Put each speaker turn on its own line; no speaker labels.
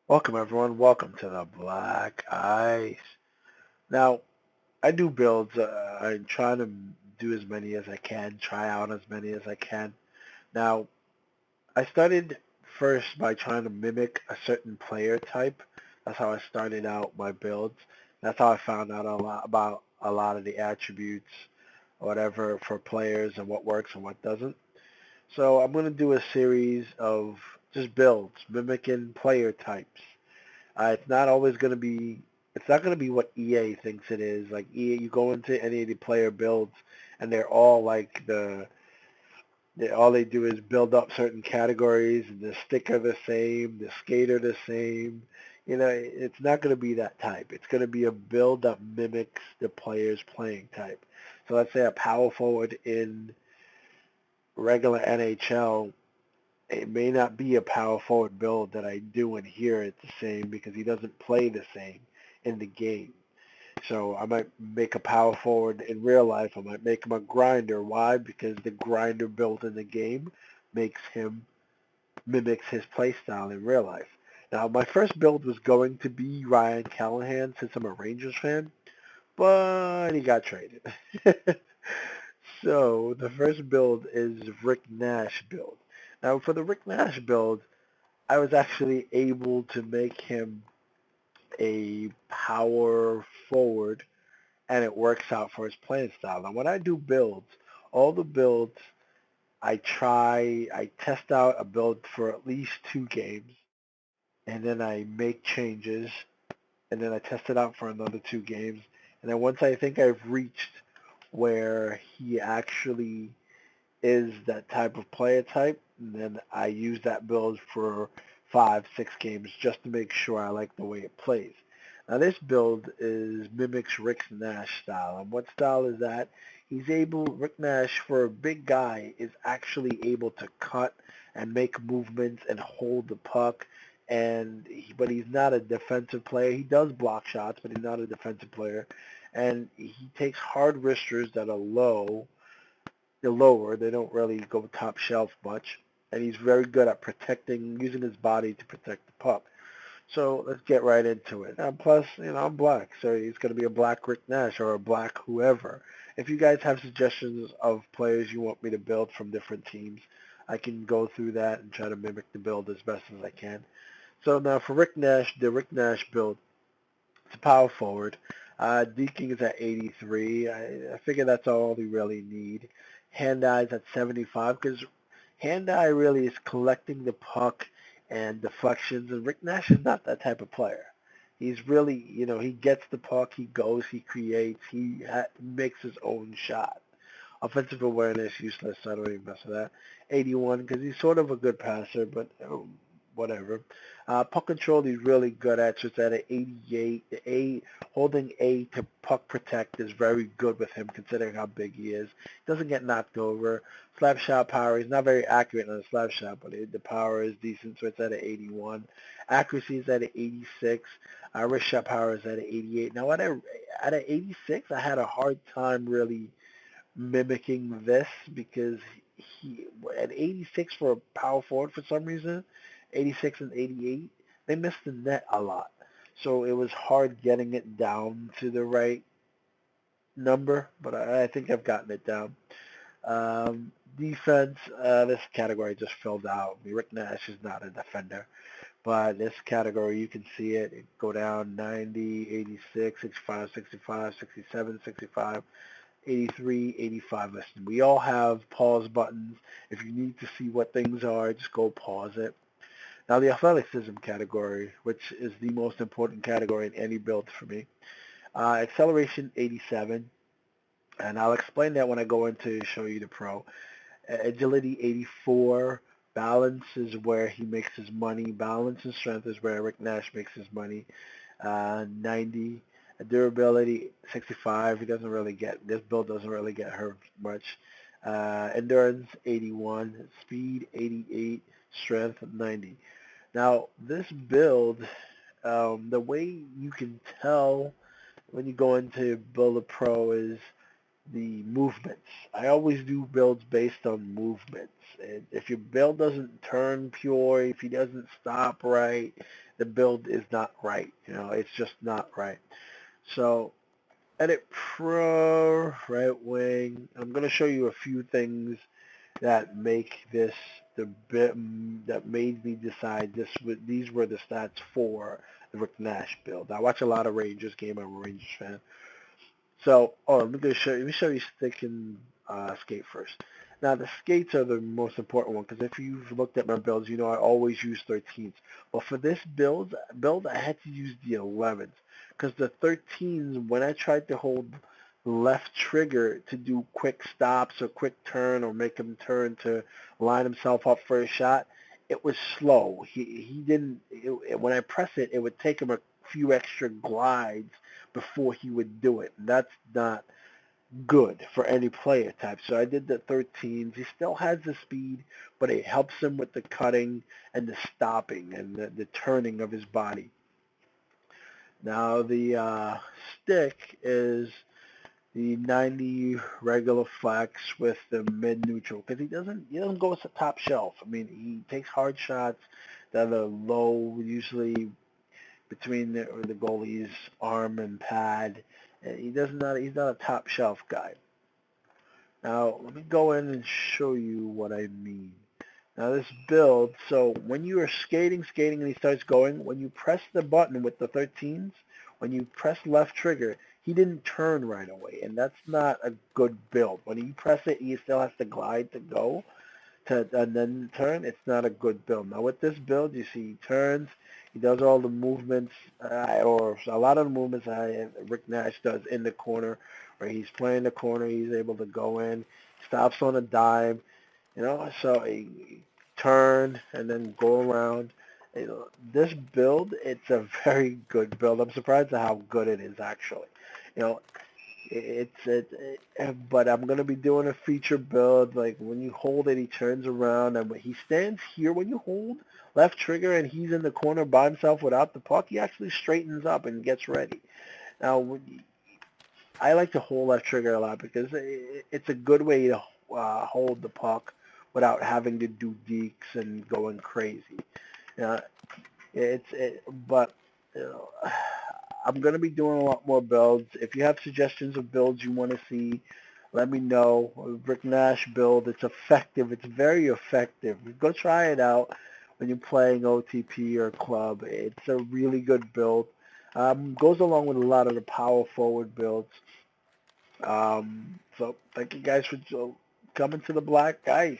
Welcome everyone, welcome to the Black Ice. Now, I do builds, I'm trying to do as many as I can, try out as many as I can. Now, I started first by trying to mimic a certain player type. That's how I started out my builds. That's how I found out a lot about a lot of the attributes, whatever, for players and what works and what doesn't. So I'm going to do a series of just builds, mimicking player types. It's not always going to be. It's not going to be what EA thinks it is. Like EA, you go into any of the player builds, and they're all like all they do is build up certain categories, and the sticker the same, the skater the same. It's not going to be that type. It's going to be a build that mimics the player's playing type. So let's say a power forward in regular NHL, it may not be a power forward build that I do in here it's the same because he doesn't play the same in the game. So I might make a power forward in real life. I might make him a grinder. Why? Because the grinder built in the game makes him mimics his play style in real life. Now my first build was going to be Ryan Callahan since I'm a Rangers fan, but he got traded. So the first build is Rick Nash build. Now for the Rick Nash build, I was actually able to make him a power forward, and it works out for his playing style. Now, when I do builds, all the builds I test out a build for at least 2 games, and then I make changes, and then I test it out for another 2 games, and then once I think I've reached where he actually is that type of player type, and then I use that build for 5, 6 games just to make sure I like the way it plays. Now this build mimics Rick Nash style, and what style is that? Rick Nash for a big guy is actually able to cut and make movements and hold the puck, but he's not a defensive player. He does block shots, but he's not a defensive player, and he takes hard wristers that are they're lower. They don't really go top shelf much, and he's very good at using his body to protect the puck. So let's get right into it. And plus, I'm black, so he's going to be a black Rick Nash or a black whoever. If you guys have suggestions of players you want me to build from different teams, I can go through that and try to mimic the build as best as I can. So now for Rick Nash, the Rick Nash build, it's a power forward. Deking is at 83. I figure that's all we really need. Hand-Eye's at 75 because Hand-Eye really is collecting the puck and deflections, and Rick Nash is not that type of player. He's really, he gets the puck, he goes, he creates, makes his own shot. Offensive awareness, useless, so I don't even mess with that. 81 because he's sort of a good passer, but whatever. Puck control he's really good at, just at an 88. Holding A to puck protect is very good with him considering how big he is. Doesn't get knocked over. Slap shot power, he's not very accurate on the slap shot, but the power is decent, so it's at an 81. Accuracy is at an 86. Wrist shot power is at an 88. Now at an 86, I had a hard time really mimicking this because he at 86 for a power forward for some reason, 86 and 88, they missed the net a lot. So it was hard getting it down to the right number, but I think I've gotten it down. Defense, this category just filled out. Rick Nash is not a defender, but this category, you can see it go down 90, 86, 65, 65, 67, 65. 83, 85 listed. We all have pause buttons. If you need to see what things are, just go pause it. Now the athleticism category, which is the most important category in any build for me. Acceleration 87, and I'll explain that when I go into show you the pro. Agility 84, balance is where he makes his money. Balance and strength is where Rick Nash makes his money. 90. Durability 65. This build doesn't really get hurt much. Endurance 81. Speed 88. Strength 90. Now this build, the way you can tell when you go into Build a Pro is the movements. I always do builds based on movements. And if your build doesn't turn pure, if he doesn't stop right, the build is not right. It's just not right. So edit pro, right wing. I'm going to show you a few things that make this the bit that made me decide these were the stats for the Rick Nash build. I watch a lot of Rangers game. I'm a Rangers fan. So, let me show you stick and skate first. Now, the skates are the most important one because if you've looked at my builds, I always use 13s. But for this build, I had to use the 11s because the 13s, when I tried to hold left trigger to do quick stops or quick turn or make him turn to line himself up for a shot, it was slow. He didn't. When I press it, it would take him a few extra glides before he would do it. And that's not good for any player type. So I did the 13s. He still has the speed, but it helps him with the cutting and the stopping and the turning of his body. Now the stick is the 90 regular flex with the mid neutral because he doesn't go to top shelf. I mean, he takes hard shots that are low, usually between the goalie's arm and pad. He's not a top shelf guy. Now let me go in and show you what I mean. Now this build, so when you are skating and he starts going, when you press the button with the 13s, when you press left trigger, he didn't turn right away, and that's not a good build. When you press it, he still has to glide to go, and then turn. It's not a good build. Now with this build, you see he turns, he does all the movements, or a lot of the movements Rick Nash does in the corner, where he's playing the corner, he's able to go in, stops on a dime, so he turn and then go around. This build, it's a very good build. I'm surprised at how good it is actually. You know, but I'm gonna be doing a feature build. Like when you hold it, he turns around, and when he stands here, when you hold left trigger and he's in the corner by himself without the puck, he actually straightens up and gets ready. Now, I like to hold left trigger a lot because it's a good way to hold the puck without having to do deeks and going crazy. Uh, but you know, I'm going to be doing a lot more builds. If you have suggestions of builds you want to see, let me know. Rick Nash build, it's effective. It's very effective. Go try it out when you're playing OTP or club. It's a really good build. Goes along with a lot of the power forward builds. So thank you guys for coming to the Black Ice.